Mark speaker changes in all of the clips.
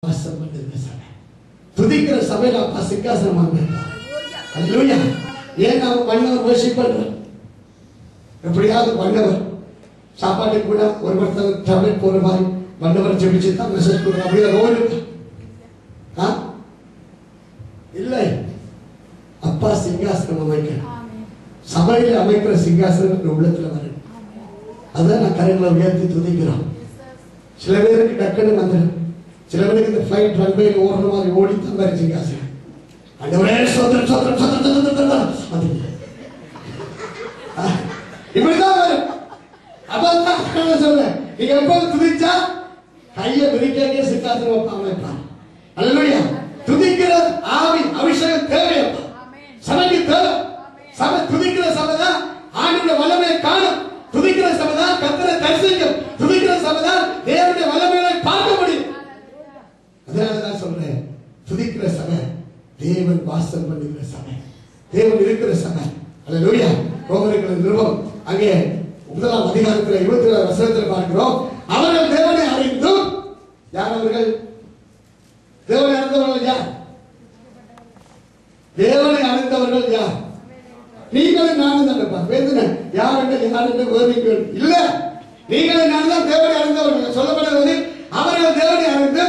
Speaker 1: வாசம் பண்ணுகிற சபை. துதிக்கிற சபையில அப்பா சிங்காசனம் வாங்கிட்டார். அல்லேலூயா. ஏன் அவன் பண்ணவர் வர்ஷிப் பண்றார்? எப்படியாவது பண்ணவர் சாப்பாட்டுக்கு கூட ஒரு மரத்தில் டேப்லெட் போற மாதிரி பண்ணவர் ஜெபிச்சு தான் மெசேஜ் கொடுக்குற அப்படியே ரோடு இல்லை. அப்பா சிங்காசனம் அமைக்கிறார். சபையில் அமைக்கிற சிங்காசனம் உள்ளத்துல வரும். அதான் நான் கரைகளை உயர்த்தி துதிக்கிறோம். சில பேருக்கு டக்குன்னு வந்துடும். சில பேருக்கு இந்த ஃபிளைட் ரன்வேல ஓடுற மாதிரி ஓடித்தான் வேற சிங்காசனம். ஆண்டவரே சோதரம் சோதரம் சோதரம் இப்படிதான் வரும். அதான் சொல்றேன், நீங்க எப்போது துதிச்சா கையை விரிக்க சிங்காசனம் வைப்பாங்க. அல்லேலூயா. துதிக்கிற ஆவி அபிஷேகம் தேவையப்பா. சபைக்கு தேவை. சபை துதிக்கிற சபை தான் ஆண்டவருடைய வல்லமையை காணும். துதிக்கிற சபை தான் கர்த்தரை தரிசிக்கும். துதிக்கிற சபை தான் தேவனுடைய வல்லமையை பார்க்க முடியும். அதனாலதான் சொல்றேன், துதிக்கிற சபை தேவன் வாசம் பண்ணுகிற சபை, தேவன் இருக்கிற சபை. அல்லேலூயா. ரோமர்கள் நிருபம் அங்கே 1ஆம் அதிகாரத்தில் 24 வசனத்தில் பார்க்கிறோம். அவர்கள் தேவனை அறிந்தும், யார் அவர்கள்? தேவனை அறிந்தவர்கள் யார்? தேவனை அறிந்தவர்கள் யார்? நீங்களும் நானும் தான். வேதனை யார் என்று வேறு இல்ல. நீங்களும் நானும் தான் தேவனை அறிந்தவர்கள். சொல்லப்படுகிறது, அவர்கள் தேவனை அறிந்து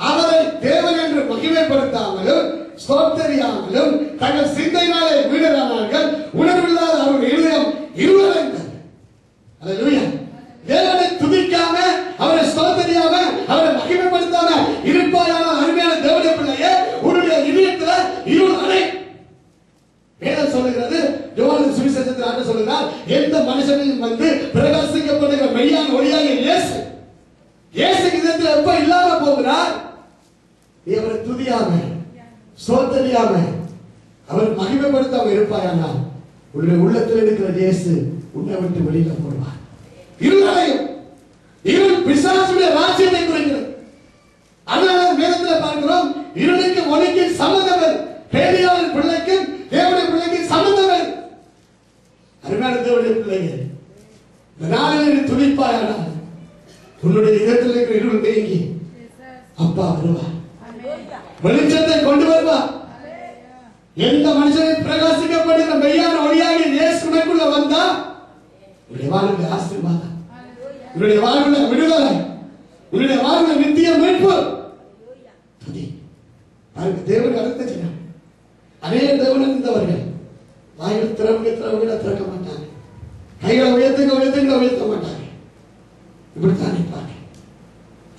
Speaker 1: அவரை தேவன் என்று மகிமைப்படுத்தாமலும் ஸ்தோத்திரியாமலும் தங்கள் சிந்தையினாலே வீணரானார்கள். உணர்வில்லாத அவருடைய இருதயம் இருளடைந்தது. அல்லேலூயா. தேவனை துதிக்காம, அவரை ஸ்தோத்திரியாம, அவரை மகிமைப்படுத்தாம இருப்பாயான அருமையான தேவனுடைய பிள்ளையே, உன்னுடைய இதயத்துல இருள் அடை. வேதம் சொல்லுகிறது, யோவான் சுவிசேஷத்தில் ஆண்டு சொல்லுகிறார், எந்த மனுஷனையும் வந்து பிரகாசிக்கப்படுகிற மெய்யான ஒளியாக இயேசு. இயேசு இதயத்தில் எப்ப இல்லாம போகிறார்? தேவனை துதியாம ஸ்தோத்திரியாம அவர் மகிமைப்படுத்தாம இருப்பாயானால் உன்னுடைய உள்ளத்தில் இருக்கிற இயேசு உன்னை விட்டு வெளியில போடுவார். இருளையும் இருள் பிசாசுடைய ராஜ்யத்தை குறிக்கிறது. அதனால வேதத்தில் பார்க்கிறோம், இருளுக்கு ஒளிக்கு சம்பந்தம். பேரியாரின் பிள்ளைக்கும் தேவனுடைய பிள்ளைக்கும் சம்பந்தம். அருமையான தேவனுடைய பிள்ளைகள், இந்த நாளில் நீ துதிப்பாயானால் உன்னுடைய இதயத்தில் இருக்கிற இருள் நீங்கி அப்பா வருவார், வெளிச்சத்தை கொண்டு வருவார். எந்த மனுஷனை பிரகாசிக்கப்படுகிற மெய்யான ஒளியாக இயேசுக்குள்ள வந்தா உன்னுடைய வாழ்வுடைய ஆசீர்வாதம், உன்னுடைய வாழ்வுடைய விடுதலை, உன்னுடைய வாழ்வுடைய நித்திய மீட்பு. துதி. பாருங்க, தேவன் அர்த்தம். அநேக தேவன் இருந்தவர்கள் வாயில் திறவுகளை திறக்க மாட்டாங்க, கைகளை உயர்த்த மாட்டாங்க. இப்படித்தான் நிற்பாங்க.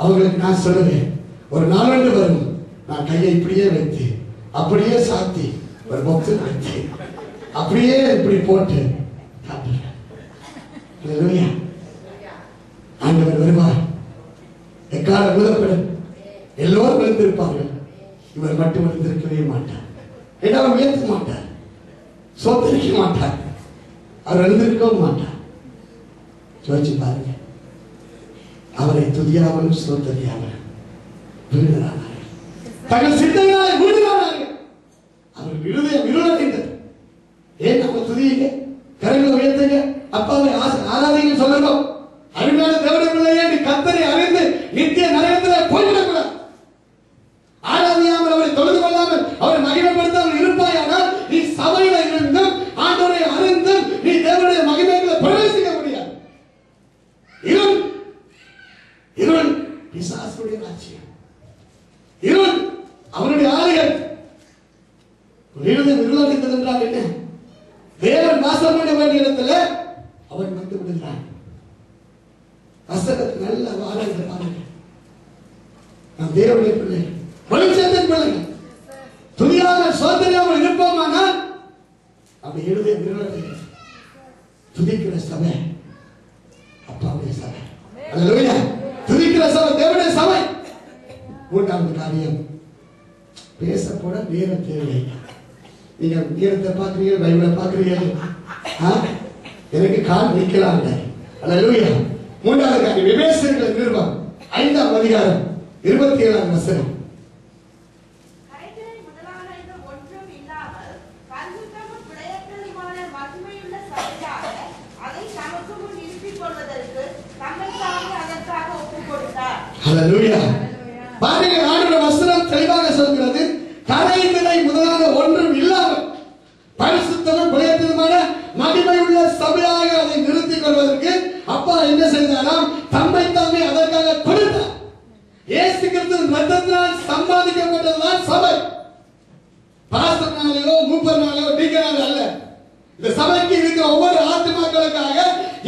Speaker 1: அவங்களுக்கு நான் சொல்லுவேன், ஒரு நாளொன்று வரும், நான் கையை இப்படியே வைத்து அப்படியே சாத்தி ஒரு பொக்ஸ் வைத்து அப்படியே இப்படி போட்டு ஆண்டவர் வருவார். எக்கால விழுப்படும் எல்லோரும் விழுந்திருப்பார்கள், இவர் மட்டும் விழுந்திருக்கவே மாட்டார். அவர் உயர்த்த மாட்டார், சொத்தரிக்க மாட்டார், அவர் எழுந்திருக்கவும் மாட்டார். யோசிச்சு பாருங்க, அவரை துதியாமலும் சோத்தரியாமலும் வீணரானார்கள், தங்கள் சிந்தையாய் வீணரானார்கள். அவர் இருதயம் இருளடைந்தது. ஏன் நம்ம துதியுங்க, கரங்களை உயர்த்துங்க, அப்பாவை ஆராதிங்க சொல்லணும். அருமையான தேவனுடைய பிள்ளையே, நீ கர்த்தரை அறிந்து நித்திய நரகத்தில் போய்விடக்கூடாது. ஆராதியாமல் அவரை தொழுது கொள்ளாமல் அவரை மகிமைப்படுத்தாமல் இருப்பாயானால் நீ சபையில இருந்தும் ஆண்டவரை அறிந்தும் நீ தேவனுடைய மகிமைகளை பிரவேசிக்க முடியாது. இருள் இருள் பிசாசுடைய ராஜ்யம். இருள் அவனுடைய ஆளுகள். இருளடைந்தது என்றால் என்ன? தேவன் வாசம் பண்ண வேண்டிய இடத்துல அவன் வந்து விடுகிறான். வசனத்தை நல்ல வாரங்கள் பாருங்க. நாம் தேவனுடைய பிள்ளைகள், வெளிச்சத்தின் பிள்ளைகள், துதியாமல் சோதனையாமல் இருப்போமானால் அப்படி எழுதிய நிறுவனத்தை துதிக்கிற சபை அப்பாவுடைய சபை. அல்லேலூயா. துதிக்கிற சபை தேவனுடைய சபை. மூன்றாவது காரியம், பேச போட நேரம் தேவை. நீங்க நேரத்தை பார்க்கிறீங்க, பைபிளை பார்க்கிறீங்க, எனக்கு கால் நிக்கலாம். அல்லேலூயா. மூன்றாவது காரியம், எபேசியர்கள் நிருபம் 5ஆம் அதிகாரம் 27ஆம் வசனம். பாருங்க, ஆண்டவர் தெளிவாக சொல்கிறது, கரைதிரை முதலான ஒன்றும் இல்லாமல் பரிசுத்தமும் பிழைத்ததுமான மகிமை உள்ள சபையாக அதை நிறுத்திக் கொள்வதற்கு அப்பா என்ன செய்தாராம்? தம்மை தாமே அதற்காக கொடுத்தார். இயேசு கிறிஸ்துவின் ரத்தத்தினால் சம்பாதிக்கப்பட்டதுதான் சபை. பாஸ்டர்னாலேயோ மூப்பர்னாலேயோ டீக்கனாலே அல்ல. இந்த சபைக்கு இருக்கிற ஒவ்வொரு ஆத்துமாக்களுக்காக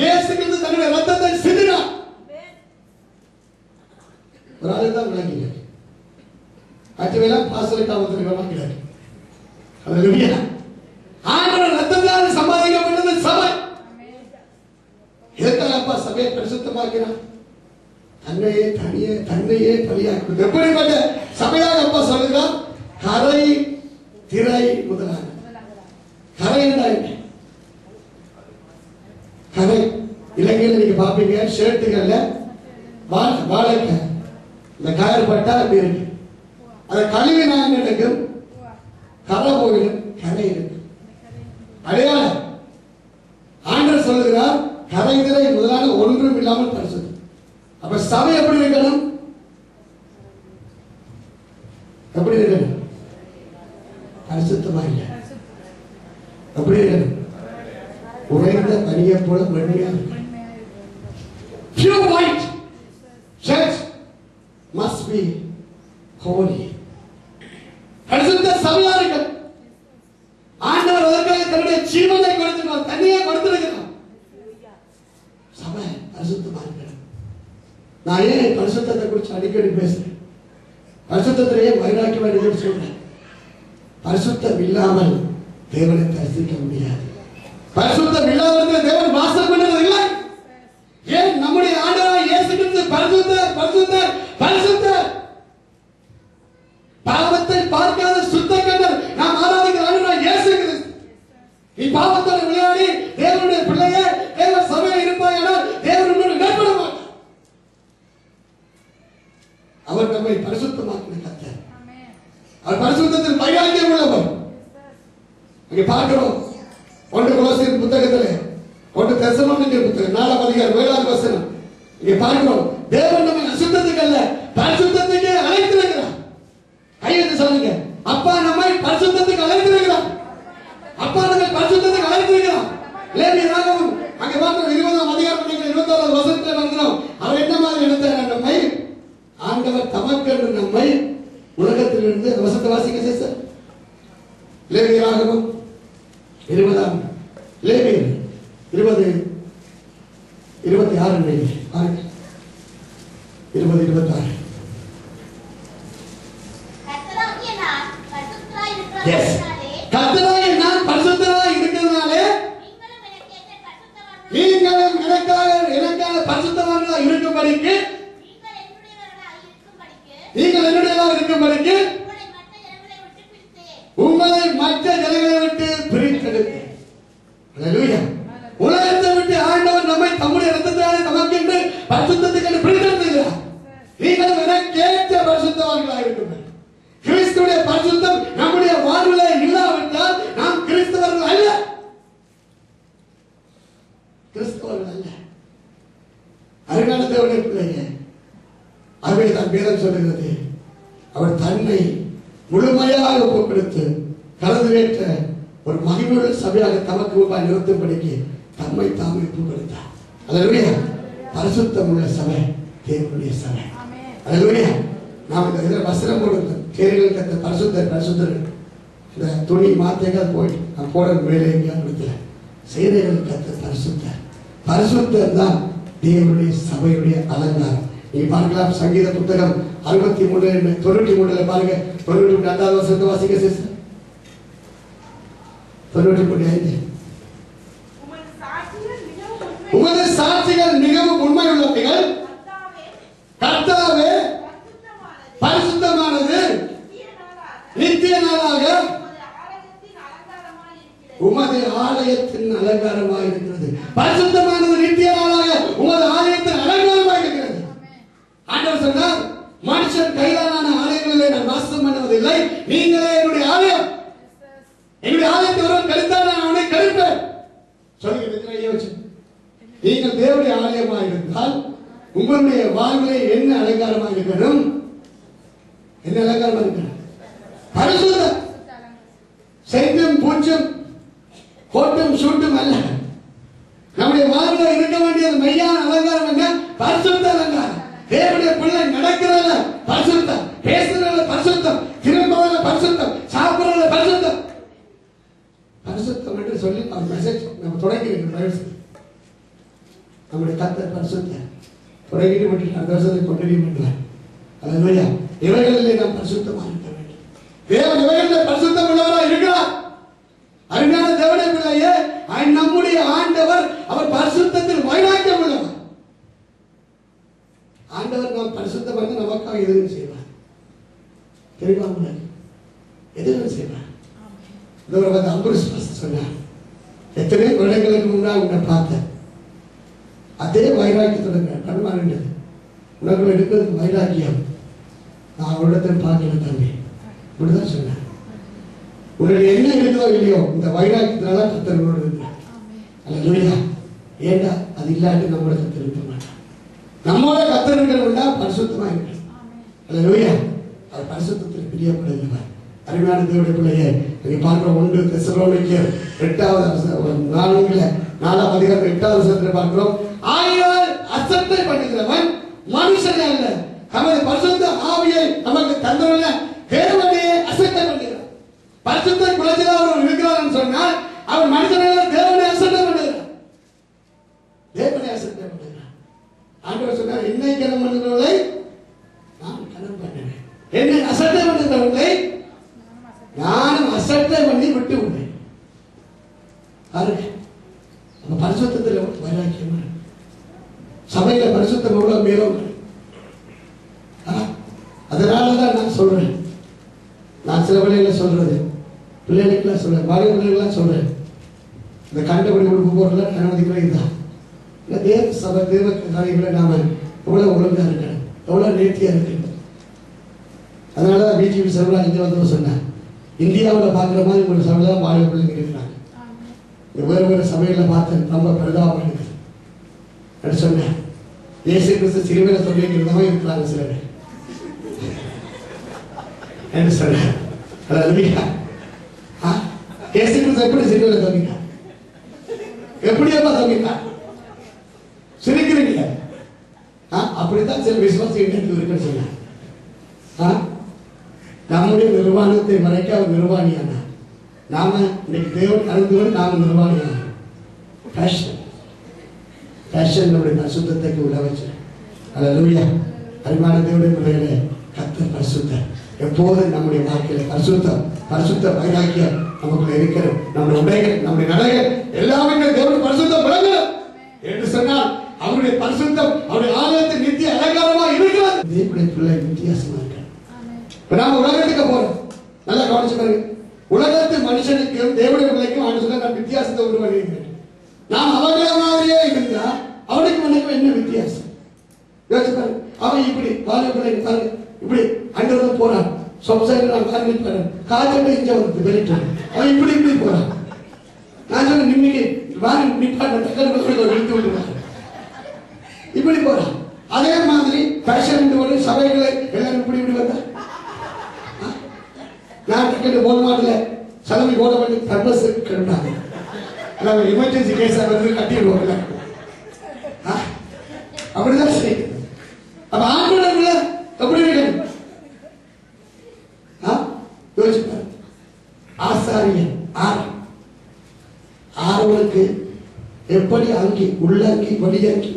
Speaker 1: இயேசு கிறிஸ்து தன்னுடைய ரத்தத்தை சிந்தினார். ஒரு ஆள் தான் விளங்கினார். மற்றவெல்லாம் பாஸ்டருக்காக விளங்கினார். ஹல்லேலூயா. ஆண்டவர் ரத்தத்தால் சம்பாதிக்கப்பட்டது சபை. எதற்காக அப்பா சபையை பரிசுத்தமாக்கினார்? தன்னையே பலியாக்கி. எப்படிப்பட்ட சபையாக அப்பா சொல்லுகிறார்? கரை திரை முதலான. கரை என்றால் என்ன? கரை இலங்கையில் நீங்க பாப்பீங்க, ஷர்ட்டுகள்ல வாழைக்காய் இந்த கயர் பட்டா அப்படி இருக்கு. அதை கழுவி நான் நடக்கும், கரை போயிடும், கரை இருக்கு. அடையாளம். ஆண்டவர் சொல்லுகிறார், கரை திரை முதலான ஒன்றும் இல்லாமல் பரிசுத்தம். அப்ப சபை எப்படி இருக்கணும்? எப்படி இருக்கணும்? பரிசுத்தமா இல்ல. எப்படி இருக்கணும்? உறைந்த பனியை போல வெண்மையா இருக்கணும். Pure white church must be holy. பரிசுத்த சபையா இருக்கணும். ஆண்டவர் அதற்காக தன்னுடைய ஜீவனை கொடுத்திருக்கிறார், தன்னையே கொடுத்திருக்கிறார். சபை பரிசுத்தமா இருக்கணும். நான் ஏன் பரிசுத்தத்தை குறித்து அடிக்கடி பேசுறேன்? பரிசுத்தத்திலேயே வைராக்கியம் சொல்றேன். பரிசுத்தம் இல்லாமல் தேவனை தரிசிக்க முடியாது. பரிசுத்தம் இல்லாமல் தேவன் வாசம் பண்ணுவது இல்லை. ஏன்? நம்முடைய ஆண்டவராகிய இயேசு கிறிஸ்து பரிசுத்தர், பரிசுத்தர், பரிசுத்தர். பாவத்தை பார்க்காத சுத்த கண்ணர் நாம் ஆராதிக்கிற ஆண்டவராகிய இயேசு கிறிஸ்து. நீ பாவத்தோட விளையாடி தேவனுடைய பிள்ளையே தேவ சபையில் இருப்பாயானால் தேவன் உன்னோடு இடப்பட மாட்டார். அவர் நம்மை பரிசுத்தமாக்கின கர்த்தர். அவர் பரிசுத்தத்தில் வைராக்கியம் உள்ளவர். அங்கே பார்க்கிறோம் 1 கொலோசியர் புத்தகத்திலே 1 தெசலோனிக்கேயர் புத்தகம் 4ஆம் அதிகாரம் 7ஆம் வசனம். இங்கே பார்க்கிறோம், தேவன் நம்மை அசுத்தத்துக்கு அல்ல பரிசுத்தத்துக்கு அழைத்திருக்கிறார். கையெழுத்து சொல்லுங்க, அப்பா நம்மை பரிசுத்தத்துக்கு அழைத்திருக்கிறார். அப்பா நம்மை பரிசுத்தத்துக்கு அழைத்திருக்கிறார். லேவியராகமம் அங்கே பார்க்கிறோம் 20ஆம் அதிகாரம் 26ஆம் வசனத்தில் பார்க்கிறோம், அவர் என்ன மாதிரி எடுத்தார்? நம்மை ஆண்டவர் தமக்கென்று நம்மை உலகத்திலிருந்து வசனத்தை வாசிக்க சார். லேவியராகமம் 20ஆம் லேவியர் 20 26 பாருங்க. 20 26 கர்த்தராகிய நான் பரிசுத்தராய் இருக்கிறதுனாலே நீங்களும் எனக்காக பரிசுத்தவான்களாய் இருக்கும்படிக்கு நீங்கள் என்னுடையவராக இருக்கும்படிக்கு உங்களை மற்ற ஜனங்களை விட்டு பிரித்தெடுத்தேன். ஹல்லேலூயா. உலகத்தை விட்டு ஆண்டவர் நம்மை தம்முடைய இரத்தத்தாலே நமக்கென்று பரிசுத்தத்துக்கு பிரித்தெடுக்கிறார். நீங்கள் எனக்கேற்ற பரிசுத்தவான்களாக இருக்கும்படி. கிறிஸ்துவுடைய பரிசுத்தம் நம்முடைய வாழ்விலே இல்லாவிட்டால் நாம் கிறிஸ்தவர்கள் அல்ல. கிறிஸ்தவர்கள் அல்ல. அருமையான தேவனுடைய பிள்ளைங்க, ஆகவே தான் வேதம் சொல்லுகிறது, அவர் தன்னை முழுமையாக ஒப்புக்கொடுத்து கலந்துவேற்ற ஒரு மகிமையுள்ள சபையாக தமக்கு முன்பாக நிறுத்தும்படிக்கு தம்மை தாமே ஒப்புக்கொடுத்தார். அல்லேலூயா. பரிசுத்தம் உள்ள சபை தேவனுடைய சபை. அல்லேலூயா. நாம் இந்த வசனம் போடுறோம், கேரிகள் கத்த பரிசுத்தர் பரிசுத்தர். இந்த துணி மாத்தைகள் போயிட்டு நான் போட மேலே எங்கேயா கொடுத்துல செய்திகள் கத்த பரிசுத்தர். பரிசுத்தர் தான் தேவனுடைய சபையுடைய அலங்காரம். நீங்க பார்க்கலாம், சங்கீத புத்தகம் 93 பாருங்க. 92 வசனத்தை வாசிக்க சிஸ்டர். 93 உமது சாட்சிகள் மிகவும் உண்மை உள்ளவைகள், கர்த்தாவே பரிசுத்தமானது நித்திய நாளாக உமது ஆலயத்தின் அலங்காரமாக இருக்கிறது. பரிசுத்தமானது நித்திய நாளாக உமது ஆலயத்தின் அலங்காரமாக இருக்கிறது. ஆண்டவர் சொன்னார், மனுஷன் கைதான ஆலயங்களிலே நான் வாசம் பண்ணுவதில்லை, நீங்களே என்னுடைய ஆலயம். என்னுடைய ஆலயத்தை ஒருவன் கழித்தால் நான் அவனை கழிப்பேன். சொல்லுங்க, நீங்கள் தேவனுடைய ஆலயமாக இருந்தால் உங்களுடைய வாழ்விலே என்ன அலங்காரமாக இருக்கணும்? என்ன என்ன அலங்காரமா இருக்கிற? பரிசுத்தம். செய்தும் பூச்சும் கோட்டும் சூட்டும் அல்ல. நம்முடைய வாழ்வில் இருக்க வேண்டியது மெய்யான அலங்காரம் என்ன? பரிசுத்த அலங்காரம். தேவனுடைய பிள்ளை நடக்கிறதுல பரிசுத்தம், பேசுறதுல பரிசுத்தம், திரும்புறதுல பரிசுத்தம், சாப்பிடுறதுல பரிசுத்தம். பரிசுத்தம் என்று சொல்லி அவர் மெசேஜ் நம்ம தொடங்கி நம்முடைய கர்த்தர் பரிசுத்தர் தொடங்கிட்டு விட்டு அந்த வருஷத்தை கொண்டு பண்ணுவார். அல்லேலூயா. இவைகளிலே நாம் பரிசுத்தமாக இருக்க வேண்டும். தேவன் இவைகளில் பரிசுத்தம் உள்ளவராக இருக்கிறார். அருமையான தேவனுடைய பிள்ளையே, நம்முடைய ஆண்டவர் அவர் பரிசுத்தத்தில் வைராக்கியம் உள்ளவர். ஆண்டவர் நாம் பரிசுத்தம் வந்து நமக்காக எதுவும் செய்வார். தெரியுமா? எதுவும் செய்வார். இந்த அம்புரிஸ் சொன்னார், எத்தனை வருடங்களுக்கு முன்னால் உன்னை பார்த்தேன், அதே வைராக்கியத்தோட கண்மாறிண்டது உனக்குள்ள எடுக்கிறதுக்கு வைராக்கியம் நான் அவரிடத்தில் பார்க்கல தம்பி. இப்படிதான் சொன்னேன். உன்னுடைய என்ன இருக்குதோ இல்லையோ இந்த வைராக்கியத்தினால கர்த்தரோடு இருக்கிறார். அல்லேலூயா. ஏண்டா அது இல்லாட்டி நம்மளோட கர்த்தர் இருக்க மாட்டான். நம்மளோட கர்த்தர்கள்னா பரிசுத்தமா இருக்கு. அல்லேலூயா. அது பரிசுத்தத்தில் பிரியப்படுகிறவர். அருமையான தேவனுடைய பிள்ளையே, நீங்க பார்க்கிற 1 தெசலோனிக்கேயர் 4ஆம் அதிகாரம் 8வது வசனத்தில் பார்க்கிறோம். ஆகையால் அசட்டை பண்ணுகிறவன் மனுஷன் அல்ல, தமது பரிசுத்த ஆவியை நமக்கு தந்தவல்ல தேவனையே அசட்டை பண்ணுகிறார். பரிசுத்த குலத்தில் அவர் இருக்கிறார் சொன்னால் அவர் மனுஷனால தேவனை அசட்டை பண்ணுகிறார். தேவனை அசட்டை பண்ணுகிறார். ஆண்டவர் சொன்னார், என்னை கனம் பண்ணுகிறவர்களை நான் கனம் பண்ணுவேன், என்னை அசட்டை பண்ணுகிறவர்களை நானும் அசட்டை பண்ணி விட்டு விடுவேன். பாருங்க, நம்ம பரிசுத்தத்தில் வைராக்கியமா சபையில பரிசுத்தம் எவ்வளவு மேலும். அதனாலதான் நான் சொல்றேன், நான் சில வேளையில சொல்றது பிள்ளைகளுக்கெல்லாம் சொல்றேன், மறை பிள்ளைகள்லாம் சொல்றேன், இந்த கண்டபடி கொடுக்க போறதுல அனுமதிக்கிறேன். இதுதான் தேவ சபை தேவ காரியங்களை நாம எவ்வளவு ஒழுங்கா இருக்கணும், எவ்வளவு நேர்த்தியா இருக்கணும். அதனாலதான் பிஜேபி சபையில இங்க வந்து சொன்னேன், இந்தியாவில் பார்க்குற மாதிரி ஒரு சபையில தான் வாழ பிள்ளைங்க இருக்கிறாங்க. வேறு வேறு சபையில பார்த்தேன், ரொம்ப பிரதாபம் இருக்குது சொன்னேன். இயேசு கிறிஸ்து சிலுவையில தொங்கிக்கிறதமா இருக்கிறாங்க சில பேர் என்று சொன்னேன். இயேசு கிறிஸ்து எப்படி சிலுவையில தொங்கிட்டார்? எப்படியப்பா தொங்கிட்டார்? சிரிக்கிறீங்க. அப்படித்தான் சில விசுவாசிகள் இருக்குன்னு சொன்னார். நம்முடைய நிர்வாணத்தை மறைக்க அவர் நிர்வாணியான நாம இன்னைக்கு தேவன் அறிந்தவன் நாம நிர்வாணியான பேஷன் நம்முடைய பரிசுத்தத்தை உள்ள வச்சு. அல்லேலூயா. அருமையான தேவனுடைய பிள்ளைகளே, கர்த்தர் பரிசுத்தர். எப்போது நம்முடைய வாழ்க்கையில பரிசுத்த வைராக்கியம் நமக்குள்ள இருக்கிற நம்முடைய உடைகள் நம்முடைய நடைகள் எல்லாமே தேவனுடைய பரிசுத்தம் விளங்கணும் என்று சொன்னால் அவருடைய பரிசுத்தம் அவருடைய ஆலயத்தில் நித்திய அலங்காரமா இருக்கிறது. தேவனுடைய பிள்ளை வித்தியாசமா இருக்க. இப்ப நாம உலகத்துக்கு போறோம், நல்லா கவனிச்சு பாருங்க. உலகத்து மனுஷனுக்கும் தேவனுடைய பிள்ளைக்கும் நான் வித்தியாசத்தை உண்டு பண்ணியிருக்கிறேன். நாம் அவங்கள மாதிரியே இருந்தா அவனுக்கு மனுக்கும் என்ன வித்தியாசம் யோசிச்சு பாருங்க. அவன் இப்படி வாலிப பிள்ளைங்க பாருங்க, இப்படி அங்க போறான், சொசைட்டி நான் பாருங்க காய்ச்சல் இங்க வந்து வெளியிட்டு அவன் இப்படி இப்படி போறான். நான் சொன்ன நிம்மதி வாரி நிப்பாட்டு இழுத்து விட்டுருவாங்க, இப்படி போறான். அதே மாதிரி பேஷன் சபைகளை எல்லாரும் இப்படி இப்படி வந்தா நான் டிக்கெட் போட மாட்டேன், சலவை போட வேண்டிய பர்பஸ் கட்டாங்க. எமர்ஜென்சி கேஸா வந்து கட்டிடுவோம். அப்படிதான் சரி. அப்ப ஆண்களுக்குள்ள எப்படி இருக்கணும் யோசிப்பாரு. ஆசாரியன் ஆறுவனுக்கு எப்படி அங்கி உள்ளங்கி வெளியங்கி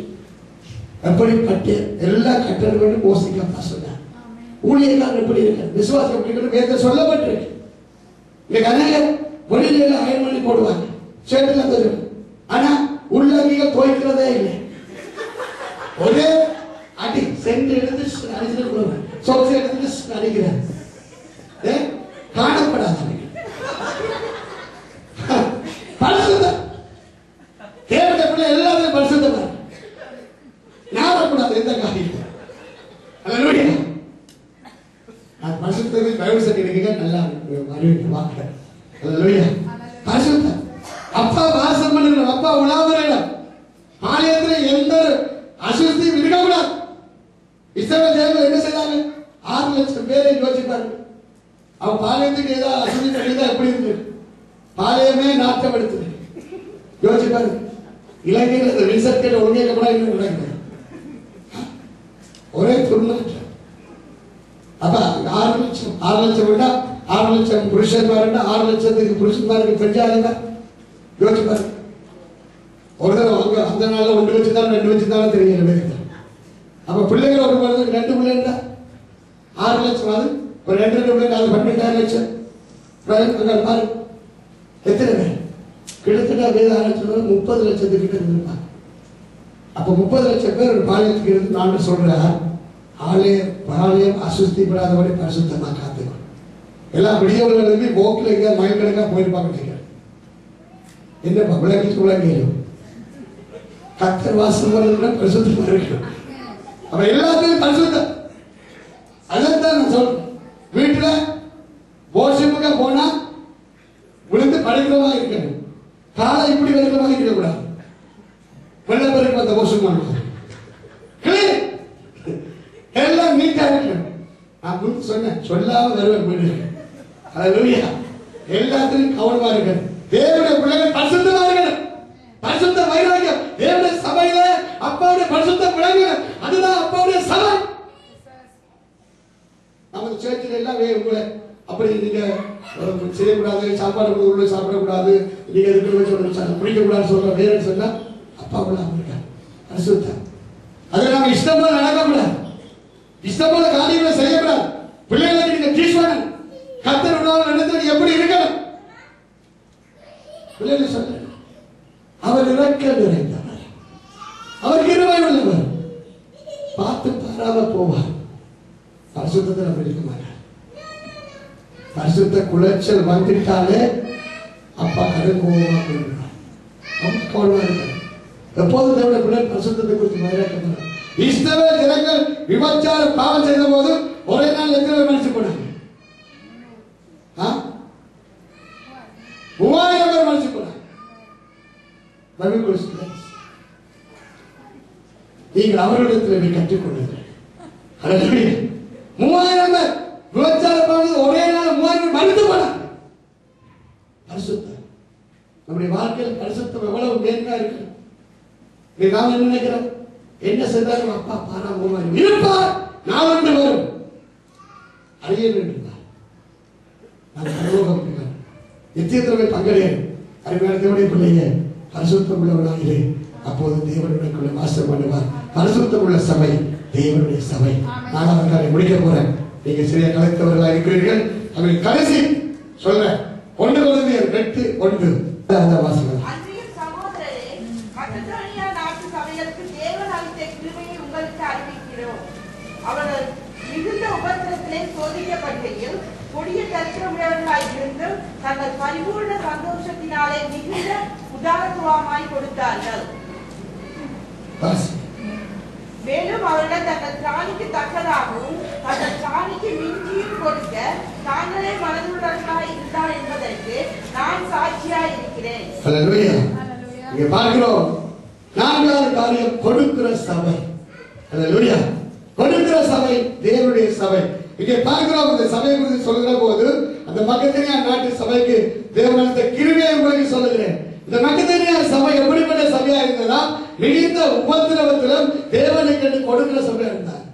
Speaker 1: எப்படி பட்டு எல்லா கட்டணங்களும் யோசிக்கப்பா சொன்னார். ஊழியர்கள் எப்படி இருக்க, விசுவாசம் எப்படி இருக்கு, வேத சொல்லப்பட்டிருக்கு. இந்த கதையில வெளியில அயன் பண்ணி போடுவாங்க, சேட்டுல தெரியும். ஆனா உள்ளங்கிகள் துவைக்கிறதே இல்லை. ஒரே அடி சென்று எடுத்து அடிச்சுட்டு சொசை எடுத்துட்டு அடிக்கிறார். காணப்படாத பரிசுத்தம் தேவனுடைய பிள்ளை எல்லாத்தையும் பரிசுத்தமா ஞாபகப்படாது எந்த காரியம். அல்லேலூயா. நான் பரிசுத்தத்தை தயவு செஞ்சீங்க நல்லா அறிவிக்க வாக்குறேன். அல்லேலூயா. பரிசுத்தம் அப்பா வாசம் பண்ணுற அப்பா உலாவுற இடம். ஆலயத்தில் எந்த அசுத்தியும் இருக்கக்கூடாது. இஸ்ரவேல் தேவர்கள் என்ன செய்தாங்க? 6 6 லட்சம் பேரை யோசிப்பாரு. அவன் பாளையத்துக்கு ஏதாவது அசுதி கழிதா எப்படி இருக்கு? பாளையமே நாட்டம் எடுத்தது. யோசிப்பாரு. இலங்கையில் இந்த ரிசர்ச் ஒழுங்காக கூட இன்னும் நடக்குது. ஒரே துர்நாற்றம். அப்ப 6 லட்சம் விட 6 லட்சம் புருஷன்மாருன்னா 6 லட்சத்துக்கு புருஷன்மாருக்கு பெஞ்சாலுங்க யோசிப்பாரு. ஒரு தடவை அங்க அந்த நாள்ல 1 வச்சுதான் 2 வச்சுதான் தெரியல. அப்ப பிள்ளைகள் ஒரு 2 பிள்ளைங்க 6 லட்சம், அது ஒரு 2 பிள்ளைங்க, அது 12,000 லட்சம். பாரு எத்தனை பேர் கிட்டத்தட்ட வேத ஆராய்ச்சி 30 லட்சத்துக்கிட்ட இருந்திருப்பாங்க. அப்ப 30 லட்சம் பேர் ஒரு பாளையத்துக்கு இருந்து நான் சொல்றேன், பாளையம் அசுஸ்திப்படாதபடி பரிசுத்தமா காத்துக்கணும். எல்லாம் விடியவர்களுக்கு போக்கில் எங்க மயக்கணக்கா போயிருப்பாங்க. என்ன விளக்கிச்சு விளங்கிடும் கத்தர் வாசம் பரிசுத்தமா இருக்கணும். அப்ப எல்லாத்தையும் பரிசுத்தம். அதான் நான் சொல்றேன். வீட்டுல போஷமுக போனா விழுந்து படுக்கிறவா இருக்கணும். காலை இப்படி வருகிறவா இருக்கக்கூடாது. வெள்ளப்பெருக்கு அந்த போஷம் எல்லாம் நீட்டா இருக்கணும். நான் முன் சொன்னேன், சொல்லாம வருவேன் வீடு. அல்லேலூயா. எல்லாத்திலும் கவனமா இருக்கணும். தேவனுடைய பிள்ளைகள் பரிசுத்தமா இருக்கணும். பரிசுத்த வைராக்கியம். தேவனுடைய சபையில அப்பாவுடைய பரிசுத்த பிள்ளைகள், அதுதான் அப்பாவுடைய சபை. நமது சேர்ச்சில் எல்லாம் உங்களை அப்படி நீங்க செய்யக்கூடாது, சாப்பாடு உள்ள சாப்பிடக்கூடாது, நீங்க எதுக்கு பிடிக்கக்கூடாது சொல்ற வேறு சொன்னா அப்பா கூட இருக்காங்க பரிசுத்தம். அதை நாம இஷ்டம் போல நடக்கக்கூடாது, இஷ்டம் போல காரியங்களை செய்யக்கூடாது. பிள்ளைகளுக்கு நீங்க டீச் பண்ணணும். கர்த்தர் உணவு நடந்து எப்படி இருக்கணும் பிள்ளைகள் சொல்ல. அவர் இரக்கம் நிறைந்தவர், அவர் கிருபை உள்ளவர், பார்த்து பாராம போவார். பரிசுத்தத்தில் அப்படி இருக்க மாட்டார். பரிசுத்த குலைச்சல் வந்துட்டாலே அப்பா கடுங்கோவமா போயிடுவார். ரொம்ப கவனமா இருக்கார். எப்போது தேவனுடைய பிள்ளை பரிசுத்தத்தை குறித்து வைராக்கியம். இஸ்ரவேல் ஜனங்கள் விபச்சார பாவம் செய்த போது ஒரே நாள் எத்தனை பேர் மனுஷன் போனாங்க? 3000 பேர் மனுஷன் போனாங்க. நீங்கள் அவர்களிடத்தில் கற்றுக்கொள்ளுங்கள். 3000 பேர் விபச்சார பாவம் ஒரே நாள் 3000 பேர் மனுத்து போனாங்க. பரிசுத்தம். நம்முடைய வாழ்க்கையில் பரிசுத்தம் எவ்வளவு மேன்மையா இருக்கு. நாம என்ன நினைக்கிறோம்? என்ன செய்தாலும் அப்பா பாராம இருப்பார். நான் ஒன்று வரும் அறிய வேண்டும். நித்தியத்திலே பங்கடையேன். அருமையான தேவனுடைய பிள்ளைங்க, பரிசுத்தம் உள்ளவனாகிறே. அப்போது தேவனுடைய வாசம் பண்ணுவார். பரிசுத்தம் உள்ள சபை தேவனுடைய சபை. நான் அவர்களை முடிக்க போறேன். நீங்க சரியா கலைத்தவர்களாக இருக்கிறீர்கள். அவர்கள் கடைசி சொல்றேன். 1 கொரிந்தியர் 8:1 அந்த வாசகம்.
Speaker 2: அவர்கள் மிகுந்த உபத்திரத்திலே சோதிக்கப்படுகையில் கொடிய தரிசனமுடையவர்களாய் இருந்தும் தங்கள் பரிபூர்ண சந்தோஷத்தினாலே மிகுந்த உதாரத்துவமாய் கொடுத்தார்கள். மேலும் அவர்கள் தங்கள் திராணிக்கு தக்கதாகவும் தங்கள் திராணிக்கு மிஞ்சியும் கொடுக்க தாங்களே மனதுள்ளவர்களாய் இருந்தார் என்பதற்கு நான் சாட்சியாய் இருக்கிறேன்.
Speaker 1: இங்கே பார்க்கிறோம். 4வது காரியம் கொடுக்கிற சபை. அல்லேலூயா. கொடுக்கிற சபை தேவனுடைய சபை. இங்கே பார்க்கிறோம். இந்த சபையை குறித்து சொல்கிற போது அந்த மக்கதேனியா நாட்டு சபைக்கு தேவன் அந்த கிருபையை உங்களுக்கு சொல்லுகிறேன். இந்த மக்கதேனியா சபை எப்படிப்பட்ட சபையா இருந்ததா? மிகுந்த உபத்திரவத்திலும் தேவனுக்கு கொடுக்கிற சபையா இருந்தார்.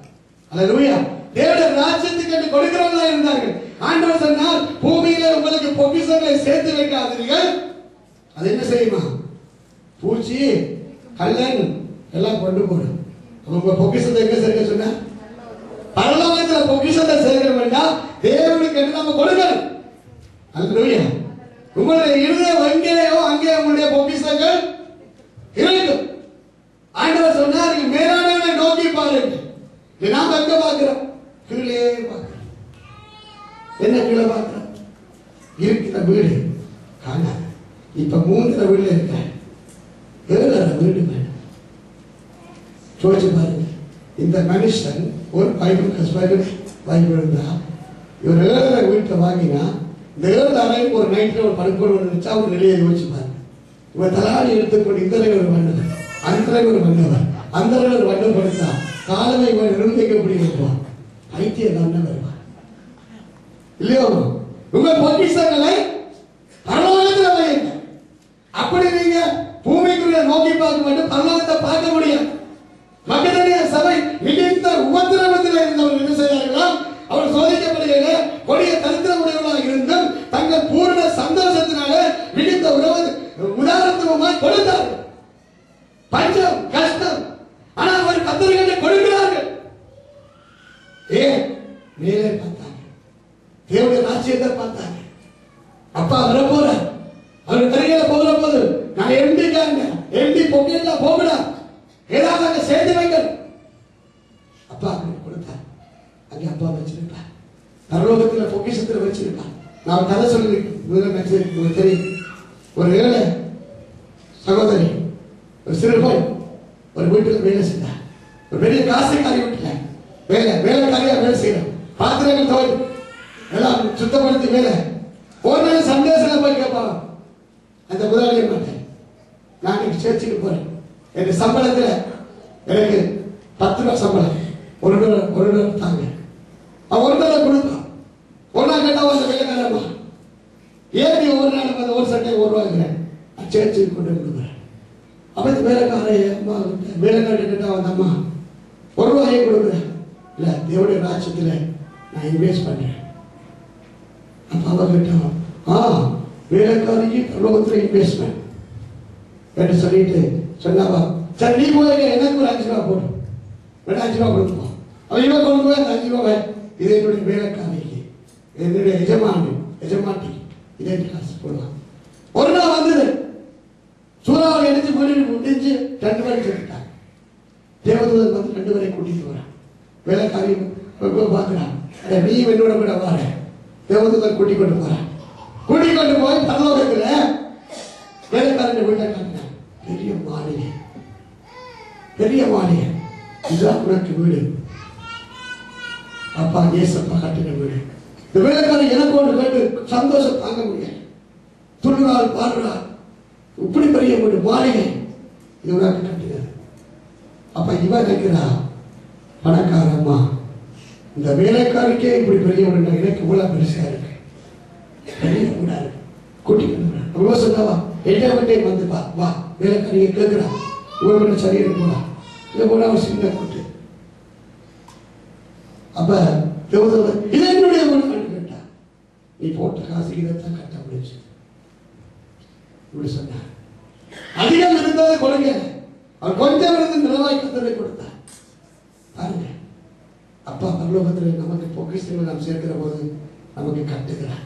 Speaker 1: அல்லேலூயா. தேவனுடைய ராஜ்யத்துக்கு கொடுக்கிறவர்களா இருந்தார்கள். ஆண்டவர் சொன்னார், பூமியில உங்களுக்கு பொக்கிஷங்களை சேர்த்து வைக்காதீர்கள். அது என்ன செய்யுமா? பூச்சி கள்ளன் எல்லாம் கொண்டு போடும். உங்க பொக்கிஷத்தை எங்க சேர்க்க சொன்ன? பரலோகத்தில் பொக்கிஷத்தை சேர்க்க வேண்டாம். தேவனுக்கு என்ன நம்ம கொடுக்கணும். அல்லேலூயா. உங்களுடைய இருதயம் எங்கேயோ அங்கே உங்களுடைய பொக்கிஷங்கள் இருக்கும். ஆண்டவர் சொன்னார், நீங்க மேலானவனை நோக்கி பாருங்க. நாம எங்க பார்க்கிறோம்? கீழே பார்க்கிறோம். என்ன கீழே பார்க்கிறோம்? இருக்கிற வீடு காணாது. இப்ப 3 வீடுல இருக்க 7 வீடு வேணும். சோதிச்சு பாருங்க. இந்த மனுஷன் ஒரு பைபிள் இருந்தா இவர் 7 வீட்டை வாங்கினா இந்த 7 அறையும் ஒரு நைட்ல ஒரு படுக்கோடு நினைச்சா ஒரு நிலையை யோசிச்சு பாருங்க. இவர் தலாடி எடுத்துக்கொண்டு இந்த ஒரு மன்னவர், அந்த ஒரு மன்னவர், அந்த ஒரு வண்ணம் கொடுத்தா காலமை நிர்ணயிக்க எப்படி இருப்பான்? பைத்தியம் தான் வருவான். இல்லையோ? உங்கள் பொக்கிஷங்களை பரலோகத்தில் வையுங்க. அப்படி நீங்க பூமிக்குள்ள நோக்கி பார்க்க வேண்டும், பரலோகத்தை பார்க்க முடியாது. மக்களுடைய சபை மிகுந்த உபத்திரவத்தில் இருந்தவர்கள் என்ன செய்தார்களாம்? அவர் சோதிக்கப்படுகிற கொடிய தரித்திர உடையவர்களாக இருந்தும் தங்கள் பூர்ண சந்தோஷத்தினால மிகுந்த உதாரணத்துவமாய் கொடுத்தார்கள். பஞ்சம் கஷ்டம், ஆனால் ஒரு கத்தர்களை கொடுக்கிறார்கள். ஏன்? மேலே பார்த்தாங்க, தேவனுடைய ராஜ்யத்தை பார்த்தாங்க. அப்பா வரப்போற, அவர் கரையில போகிற போது நான் எம்டி பொக்கையில போகடா, ஏதாவது அங்க சேர்த்து வைக்கணும். அப்பா கொடுத்தார். அங்கே அப்பா வச்சிருப்பார், பரலோகத்தில் பொக்கிஷத்தில் வச்சிருப்பார். நான் கதை சொல்லி உங்களுக்கு தெரியும். ஒரு ஏழை சகோதரி, ஒரு சிறுபாய் ஒரு வீட்டில் வேலை செய்தார். ஒரு பெரிய காசைக்காரி வீட்டில் வேலைக்காரியா வேலை செய்யறான். பாத்திரங்கள் தோல் எல்லாம் சுத்தப்படுத்தி வேலை. ஒரு நாள் சந்தேசம் போய் கேட்பான் அந்த முதலாளியை மாட்டேன், நான் இன்னைக்கு சேர்ச்சுக்கு போறேன், என் சம்பளத்துல எனக்கு 10 ரூபாய் சம்பளம், ஒரு டாலர் தாங்க. அவன் ஒரு டாலர் கொடுப்பான். ஒரு நாள் கேட்டா அந்த வேலைக்காரமா, ஏன் நீ ஒரு நாள் அந்த ஒரு சட்டை 1 ரூபாய்க்கிறேன், சேர்ச்சுக்கு கொண்டு கொடுக்குறேன். அப்ப இந்த வேலைக்காரன் கேட்டா அந்த அம்மா 1 ரூபாயை கொடுக்குறேன். இல்ல, தேவனுடைய ராஜ்யத்துல நான் இன்வெஸ்ட் பண்றேன். அப்ப அவ கேட்டான், வேலைக்காரிக்கு பரலோகத்துல இன்வெஸ்ட்மெண்ட் என்று சொல்லிட்டு சொன்னாவா, சரி நீ போய் எனக்கு ஒரு 5 ரூபாய் போடும், 5 ரூபாய் கொடுப்போம். அவன் இவன் கொண்டு போய் அந்த 5 ரூபாய் இது என்னுடைய வேலைக்காரிக்கு, என்னுடைய எஜமாட்டி இதே காசு போடுவான். ஒரு நாள் வந்தது, சூறாவளி எடுத்து முடிஞ்சு 2 பேரும் சொல்லிட்டாங்க. தேவதூதன் வந்து 2 பேரை கூட்டிட்டு வரான். வேலைக்காரி பார்க்கிறான், நீ என்னோட கூட வர. தேவதூதன் கூட்டிக் கொண்டு போறான். கூட்டிக் கொண்டு போய் பரலோகத்துல வேலைக்காரன் வீட்டை காட்டினான். பெரிய மாளிகை, இதுதான் உனக்கு வீடு. அப்பா ஏசப்பா கட்டின வீடு. இந்த வேலைக்காரன் எனக்கு ஒன்று கேட்டு சந்தோஷம் தாங்க முடியாது. துள்ளுறாள் பாடுறாள், இப்படி பெரிய வீடு மாளிகை இது உனக்கு கட்டினது. அப்ப இவன் நினைக்கிறா, பணக்காரம்மா இந்த வேலைக்காரிக்கே இப்படி பெரிய வீடு, எனக்கு இவ்வளவு பெருசா இருக்கு, பெரிய வீடா இருக்கு, கூட்டிட்டு சொன்னாவா எட்ட வட்டே வந்து வா. வேலைக்காரியை கேட்கிறா, இவங்க சரியா போடா, இதை போட அவன் சின்ன கூட்டு. அப்ப இது என்னுடைய வீடு கேட்டா, நீ போட்ட காசுக்கு இதைத்தான் கட்ட முடிச்சு இப்படி சொன்ன. அதிகம் இருந்ததை கொடுங்க, அவர் கொஞ்சம் இருந்து நிலவாய் கத்தரை கொடுத்தார். பாருங்க, அப்பா பரலோகத்தில் நமக்கு பொக்கிஷங்களை நாம் சேர்க்கிற போது நமக்கு கட்டுகிறார்.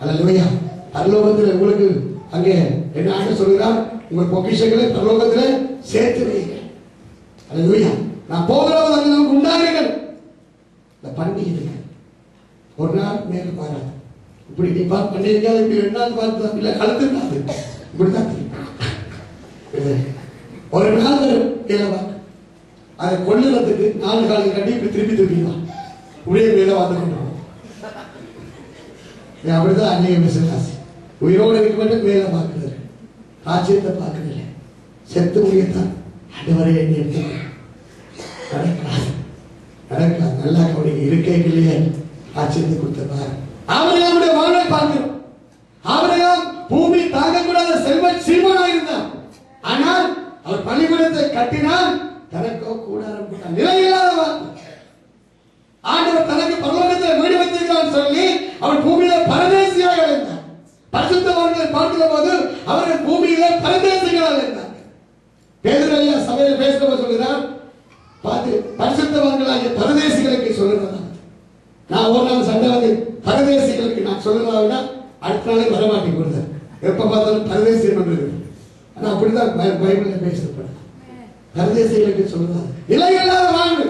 Speaker 1: அல்லேலூயா. பரலோகத்தில் உங்களுக்கு அங்கே என்ன சொல்கிறார்? உங்கள் பொக்கிஷங்களை பரலோகத்தில் சேர்த்து வைங்க. அல்லேலூயா. நான் போகிறவங்க அங்கே நமக்கு உண்டாகிறீர்கள். இந்த பண்டிகை ஒரு நாள் மேல பாராது, இப்படி நீ பார்த்து பண்டிகை இப்படி 2 நாள் பார்த்து இல்லை கலந்துருக்காது, இப்படிதான் ஒரு நாள் கீழே பார்க்க அதை கொள்ளுறதுக்கு 4 காலம் கட்டி இப்படி திருப்பிடுவான். உடைய மேல வந்து கொண்டு அப்படிதான் அன்னைய விசுவாசி உயிரோடு இருக்க மட்டும் மேல பார்க்கிறது, ராஜ்யத்தை பார்க்கறதில்லை. செத்து முடியத்தான் ஆண்டவரே என்னை எடுத்து நடக்காது. நல்லா கவனிங்க, இருக்கே இல்லையே ராஜ்யத்தை கொடுத்தவார். ஆபிரகாமுடைய வாழ்வை பார்க்கிறோம். ஆபிரகாம் பூமி தாங்கக்கூடாத செல்வனாக இருந்தார். ஆனால் அவர் பலிபீடத்தை கட்டினால் தனக்கோ கூடாரம் போட்டார். நிலையில்லாதவர். ஆண்டவர் தனக்கு பரலோகத்தில் வீடு வைத்திருக்கிறார் சொல்லி அவர் பூமியில பரதேசியாக இருந்தார். பரிசுத்தவான்களை பார்க்கிற போது அவர்கள் பூமியில பரதேசிகளாக இருந்தார். பேதுரு ஐயா சபையில் பேசுகிறவர் சொல்கிறார், பார்த்து பரிசுத்தவான்களாகிய பரதேசிகளுக்கு சொல்லுறதா. நான் ஒரு நாள் சண்டை வந்து பரதேசிகளுக்கு நான் சொல்லுறதா அடுத்த நாளே வரமாட்டேன் கொடுத்தார். எப்ப பார்த்தாலும் பரதேசி பண்றது. ஆனா அப்படிதான் பைபிள்ல பேசப்படுது. பரதேசிகளுக்கு சொல்லுறாங்க நிலையில்லாத வாழ்வு,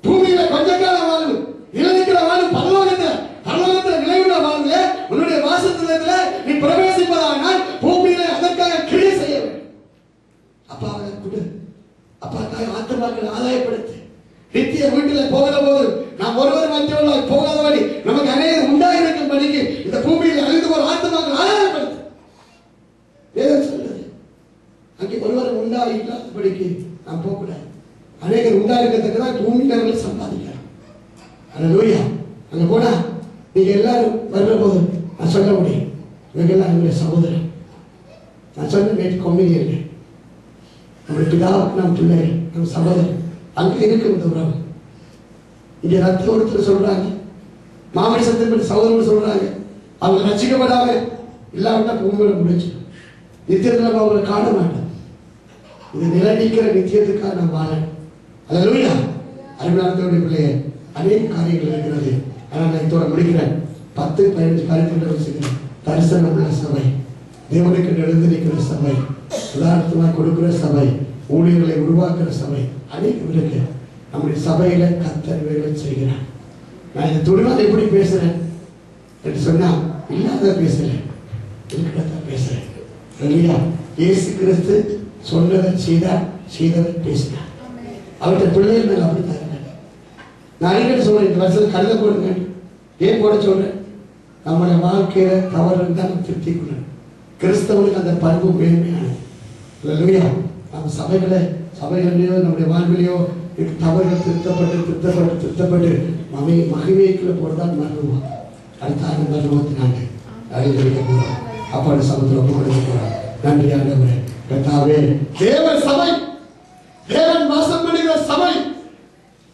Speaker 1: பூமியில கொஞ்ச கால வாழ்வு, நிலைக்கிற வாழ்வு பரலோகத்துல நிலையுள்ள வாழ்வு. உன்னுடைய வாசத்துல நீ பிரவேசிப்பதானால் பூமியில அதற்காக கிரியை செய்ய வேண்டும். அப்பாவை கொடு, அப்பாக்காக ஆத்மாக்களை ஆதாயப்படுத்து. நித்திய வீட்டில் போகிற போது நாம் ஒருவர் மற்றவர்களால் போகாதபடி நமக்கு அநேகம் உண்டாயிருக்கும் படிக்கு இந்த பூமியில் அழிந்து போற ஆத்மாக்கள் ஆதாயப்படுத்து. வேதம் சொல்றது அங்கே ஒருவர் உண்டாயில்லாதபடிக்கு நாம் போகக்கூடாது. அநேகர் உண்டாயிருக்கிறதுக்கு தான் பூமியில் அவர்கள் சம்பாதிக்கிறார். அல்லேலூயா. வர்ற போது நான் சொல்ல முடியும், இவங்கெல்லாம் என்னுடைய சகோதரன். நான் சொன்ன நேற்று கொம்மினியர்கள் நம்முடைய பிதாவுக்கு நாம் பிள்ளைகள், நம்ம சகோதரன். அங்கே இருக்கு இந்த உறவு. இங்கே ரத்த ஒருத்தர் சொல்றாங்க, மாமி சத்தியப்படி சகோதரன் சொல்றாங்க, அவங்க ரசிக்கப்படாம இல்லாவிட்டா பூமியில முடிச்சு நித்தியத்தில் நம்ம அவங்களை காண மாட்டோம். இது நிலைநிற்கிற நித்தியத்துக்காக நாம் வாழணும். அல்லேலூயா. அருமையானவருடைய பிள்ளைய அநேக காரியங்கள் இருக்கிறது. ஆனால் நான் இதோட முடிக்கிறேன். 10-15 காரியத்தில் செய்கிறேன். தரிசனமுள்ள சபை, தேவனுக்கு எழுந்து நிற்கிற சபை, உதாரணமாக கொடுக்கிற சபை, ஊழியர்களை உருவாக்குற சபை, அநேகம் இருக்கு. நம்முடைய சபையில கர்த்தர் வேலை செய்கிறார். நான் இந்த துணிவாக எப்படி பேசுறேன் என்று சொன்னா இல்லாத பேசல, இருக்கிறத பேசுறேன். இல்லையா? இயேசு கிறிஸ்து சொன்னதை செய்தார், செய்ததை பேசினார். அவருடைய பிள்ளைகள் மேல அப்படித்தான். நான் அடிக்கடி சொல்றேன், இந்த வருஷத்துல கல்ல போடுங்க. ஏன் போட சொல்றேன்? நம்முடைய வாழ்க்கையில தவறு இருந்தால் நம்ம திருத்திக் கொள்ளணும். கிறிஸ்தவனுக்கு அந்த பண்பு மேன்மையானது. இல்லையா? நம்ம சபைகளிலேயோ நம்முடைய வாழ்விலையோ தவறுகள் திருத்தப்பட்டு மகிமைக்குள்ள போறதான் மருவம். அடுத்த ஆண்டு மருவத்தினாங்க அறிவிக்க போறோம். அப்பாடு சமத்துல கொடுக்க போறோம். நன்றி ஆண்டவரே. கர்த்தாவே, தேவ சபை, தேவன் வாசம் பண்ணுகிற சபை,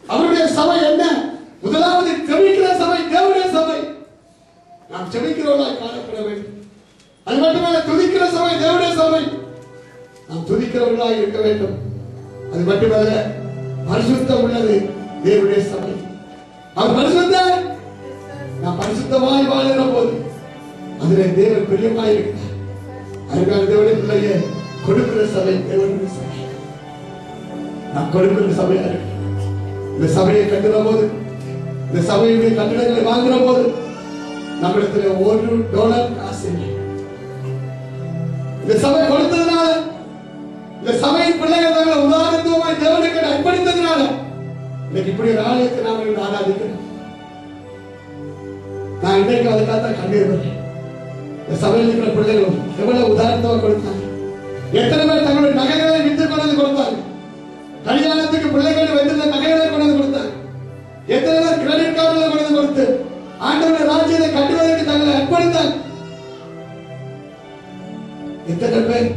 Speaker 1: அவருடைய சபை என்ன? முதலாவது ஜெபிக்கிற சபை, தேவனுடைய சபை. நாம் ஜெபிக்கிறவர்களாய் காணப்பட வேண்டும். அது மட்டுமல்ல, துதிக்கிற சபை, தேவனுடைய சபை. நாம் துதிக்கிறவர்களாய் இருக்க வேண்டும். அது மட்டுமல்ல, பரிசுத்தம் உள்ளது தேவனுடைய சபை. அவர் பரிசுத்தர். நாம் பரிசுத்தமாய் வாழுகிற போது அதிலே தேவன் பிரியமாய் இருக்கிறார். அதற்கான தேவனுடைய பிள்ளையை கொடுக்கிற சபை, தேவனுடைய சபை. நாம் கொடுக்கிற சபையா இருக்கு. இந்த சபையை கட்டுற போது, இந்த சபையுடைய கட்டிடங்களை வாங்குற போது நம்மிடத்துல $1 காசு இல்லை. இந்த சபை கொடுத்ததுனால, இந்த சபையின் பிள்ளைகள் தங்களை உதாரணத்துவமாய் தேவனுக்கு அர்ப்பணித்ததுனால இன்னைக்கு இப்படி ஒரு ஆலயத்தை நாம் ஆராதிக்கிறோம். நான் இன்றைக்கு அதுக்காக கண்ணீர் வரேன். இந்த சபையில் இருக்கிற பிள்ளைகளும் எவ்வளவு உதாரணத்துவ கொடுத்தாங்க. எத்தனை பேர் தங்களுடைய நகைகளை வித்து கொண்டு கொடுத்தாங்க. கல்யாணத்துக்கு பிள்ளைகள் வைத்திருந்த நகைகளை கொண்டு கொடுத்தாங்க. எத்தனை பேர் கிரெடிட் கார்டுகளை கொண்டு கொடுத்து ஆண்டவருடைய ராஜ்யத்தை கட்டுவதற்கு தங்களை அர்ப்பணித்தாங்க. எத்தனை பேர்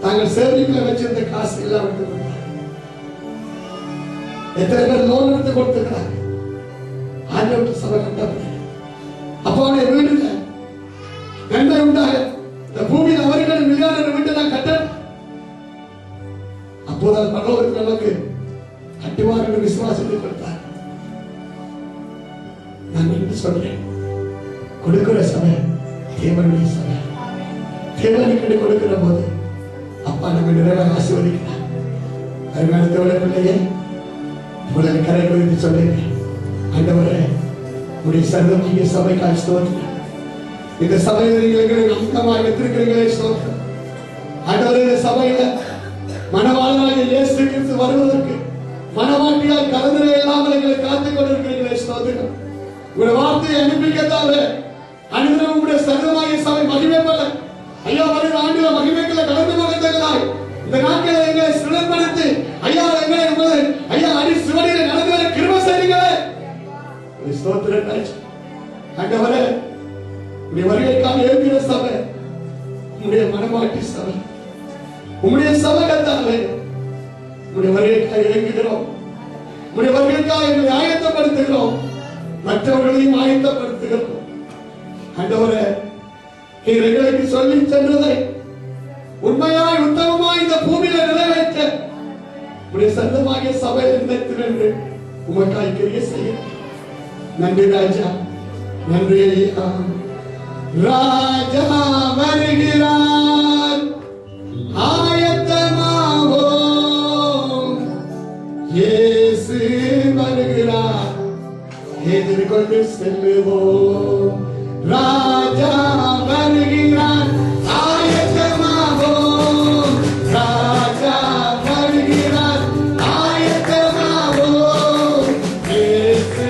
Speaker 1: தாங்கள் சேமிப்பில் வச்சிருந்த காசு எல்லாம் விட்டு கொடுத்தாங்க. எத்தனை பேர் லோன் எடுத்து கொடுத்திருக்கிறாங்க. ஆண்டவருடைய சபை கட்டப்பட்ட அப்பாவுடைய வீடுல நன்மை உண்டாக இந்த பூமியில் அவர்கள் மில்லியனர் வீட்டை நான் கட்டணும். அப்போதான் பரலோகத்தில் நமக்கு கட்டுவார் என்று விசுவாசத்தை கொடுத்தார். நான் என்று சொல்றேன், கொடுக்கிற சபை தேவனுடைய சபை. தேவனுக்கு கொடுக்கிற போது அப்பா நம்ம நிறைவாக ஆசீர்வதிக்கிறார். அருமையான தேவனுடைய பிள்ளையே, உங்களை கரை குறித்து சொல்லுங்க. ஆண்டவரே, உடைய சர்வீக சபைக்காய் ஸ்தோத்திரம். இந்த சபையில் நீங்கள் அங்கமாக வைத்திருக்கிறீர்களே ஸ்தோத்திரம். ஆண்டவரே, இந்த சபையில மணவாளனாகிய இயேசு கிறிஸ்து வருவதற்கு மணவாட்டியால் கலந்துரை இல்லாமல் எங்களை காத்துக் கொண்டிருக்கிறீர்களே ஸ்தோத்திரம். உங்களுடைய வார்த்தையை அனுப்பிக்கத்தாவே அனுதினம் உங்களுடைய சர்வமாகிய சபை மகிமைப்பட ஐயா வருகிற ஆண்டுல மகிமைகளை கலந்து கொண்டிருந்தாய். இந்த நாட்களை எங்களை சிறப்படுத்தி ஐயா எங்களை உங்களை ஐயா அடி சுவடியில நடந்து வர கிருபை செய்யுங்களே. ஸ்தோத்திரம் ஆண்டவரே, உடைய வருகைக்காக இருக்கிற சபை உங்களுடைய மனமாட்டி சபை, உங்களுடைய சபை கத்தாவே உங்களுடைய வருகைக்காக இறங்குகிறோம். உங்களுடைய வருகைக்காக எங்களை ஆயத்தப்படுத்துகிறோம், மற்றவர்களையும் ஆயத்தப்படுத்துகிறோம். ஆண்டவரே, எங்களுக்கு சொல்லி சென்றதை உண்மையாய் உத்தமமாய் இந்த பூமியில நிறைவேற்ற உடைய சொந்தமாகிய சபையில் நினைத்திருந்து உமக்காய் கிரியை செய்ய நன்றி ராஜா, நன்றி ஐயா. ராஜா வருகிறார், ஆயத்தமாவோம். இயேசு வருகிறார், எதிர்கொண்டு செல்லுவோம். ராஜா வருகிறார், ஆயத்தமாவோம். ராஜா வருகிறார், ஆயத்தமாவோம். இயேசு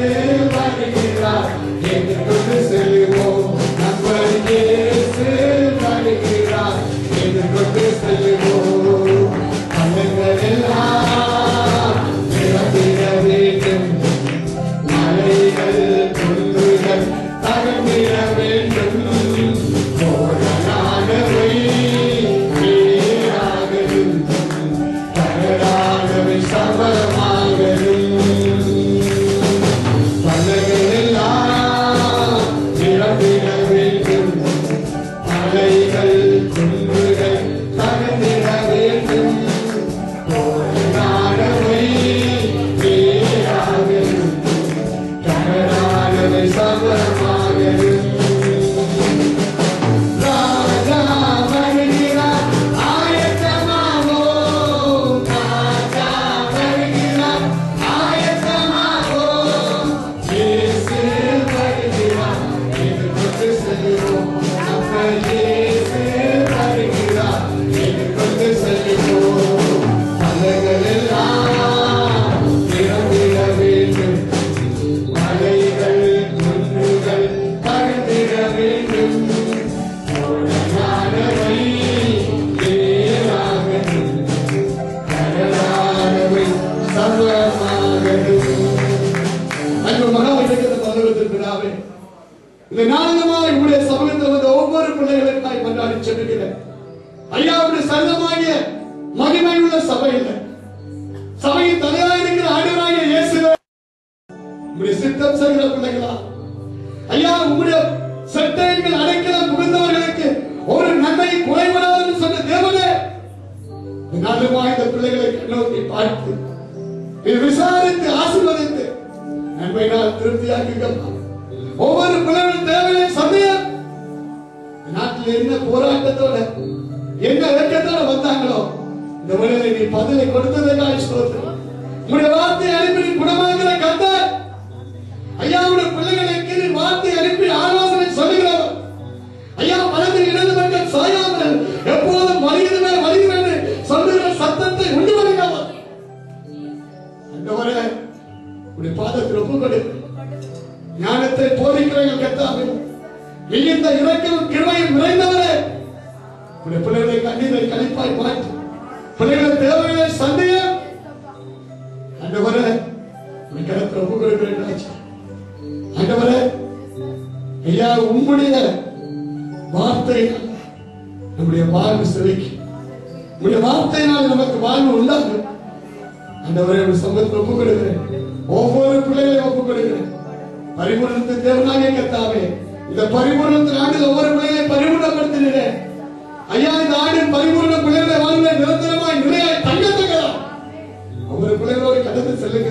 Speaker 1: வருகிறார், எதிர்கொண்டு செல்லுவோம். நம்பர் இயேசு வருகிறார், எதிர்கொண்டு செல்லுவோம். பள்ளங்கள் எல்லாம் நிரம்பிட வேண்டும், மலைகள் குன்றுகள் தகர வேண்டும் ஓடமானவை தேராகட்டும் கடலானவை சர்வமாகட்டும். அன்பு மகாவிடக்கிற பரலோகத்தின் பிதாவே, இந்த நாளிலுமாய் உங்களுடைய சமூகத்தில் வந்த ஒவ்வொரு பிள்ளைகளுக்காய் கொண்டாடி செல்கிறேன். ஐயாவுடைய சரீரமாகிய மகிமையுள்ள சபையில் சபையின் தலைவராக இருக்கிற ஆண்டவராகிய இயேசுவே உங்களுடைய சித்தம் செய்கிற பிள்ளைகளா ஐயா, உங்களுடைய சட்டைகள் அடைக்கலம் புகுந்தவர்களுக்கு ஒரு நன்மை குறைவராது சொன்ன தேவனே, நாளுமாய் இந்த பிள்ளைகளை கண்ணோக்கி பார்த்து விசாரித்து ஆசீர்வதித்து நன்மையினால் திருப்தியாக்குங்கள். ஒவ்வொரு பிள்ளைகளும் தேவையை சந்தேகம் நாட்டில் என்ன போராட்டத்தோட என்ன இலக்கத்தோட வந்தாங்களோ இந்த வேளையிலே நீ பதிலை கொடுத்ததற்காக ஸ்தோத்திரம். உங்களுடைய வார்த்தை அனுப்பி குணமாகிற கர்த்தர் ஐயாவுடைய பிள்ளைகளுக்கு நீ வார்த்தை அனுப்பி ஆலோசனை சொல்லுகிறவர். ஐயா, மனதில் இடது பக்கம் சாயாமல் எப்போதும் வருகிறேன் வருகிறேன் சொல்லுகிற சத்தத்தை உண்டு வருகிறவர். அந்தவரை உடைய பாதத்தில் ஒப்புக்கொடு. ஞானத்தை போதிக்கிறவர்கள் கர்த்தாவே, மிகுந்த இரக்கமும் கிருபையும் நிறைந்தவரே, உடைய பிள்ளைகளை கண்ணீரை கழிப்பாய் மாற்றி பிள்ளைகளை தேவையை சந்தேகம் ஆண்டவரே உடைய கரத்தில் ஒப்புக்கொடுக்கிறேன். ஆண்டவரே ஐயா, உம்முடைய வார்த்தை நம்முடைய வாழ்வு சிறைக்கு, உடைய வார்த்தையினால் நமக்கு வாழ்வு உண்டாகும். ஆண்டவரே உடைய சமூகத்தில் ஒப்புக்கொடுக்கிறேன். ஒவ்வொரு பிள்ளைகளையும் ஒப்புக்கொடுக்கிறேன். பரிபூரணத்தை தேவனாகிய கர்த்தாவே, இந்த பரிபூரணத்தின் ஆண்டில் ஒவ்வொரு பிள்ளைகளை பரிபூரணப்படுத்தினேன். ஐயா, இந்த ஆண்டின் பரிபூரண பிள்ளைகளை வாழ்வை நிரந்தரமாய் நிறையாய் தங்கத்தக்கலாம். ஒவ்வொரு பிள்ளைகளோடு கடந்து செல்லுங்க.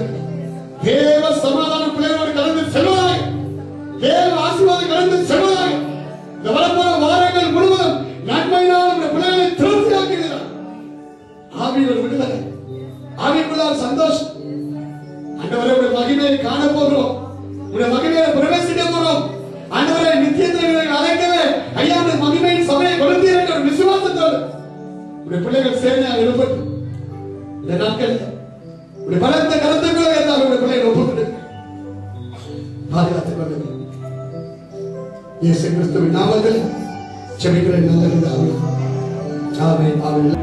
Speaker 1: தேவ சமாதான பிள்ளைகளோடு கடந்து செல்வதாக, தேவ ஆசீர்வாதம் கடந்து செல்வதாக. இந்த வரப்போற வாரங்கள் முழுவதும் நன்மையினால் இந்த பிள்ளைகளை திருப்தியாக்குகிறார். ஆவியில் விடுதலை, ஆவிக்குள்ளால் சந்தோஷம். ஆண்டவரே உடைய மகிமையை காண போகிறோம், உடைய மகிமையை பிரவேசிக்க போகிறோம். ஆண்டவரே நித்தியத்தை அழைக்கவே ஐயா உடைய மகிமையின் சபையை கொடுத்தீர் என்ற விசுவாசத்தோடு உடைய பிள்ளைகள் சேர்ந்து எழுப்பட்டு இந்த நாட்கள் உடைய பலத்த கருத்துக்களை எல்லாம் உடைய பிள்ளைகள் ஒப்புக்கொண்டு பாதுகாத்துக் கொள்ளுங்கள். இயேசு கிறிஸ்துவின் நாமத்தில் ஜெபிக்கிறேன் நல்ல பிதாவே. ஆமென். ஆமென்.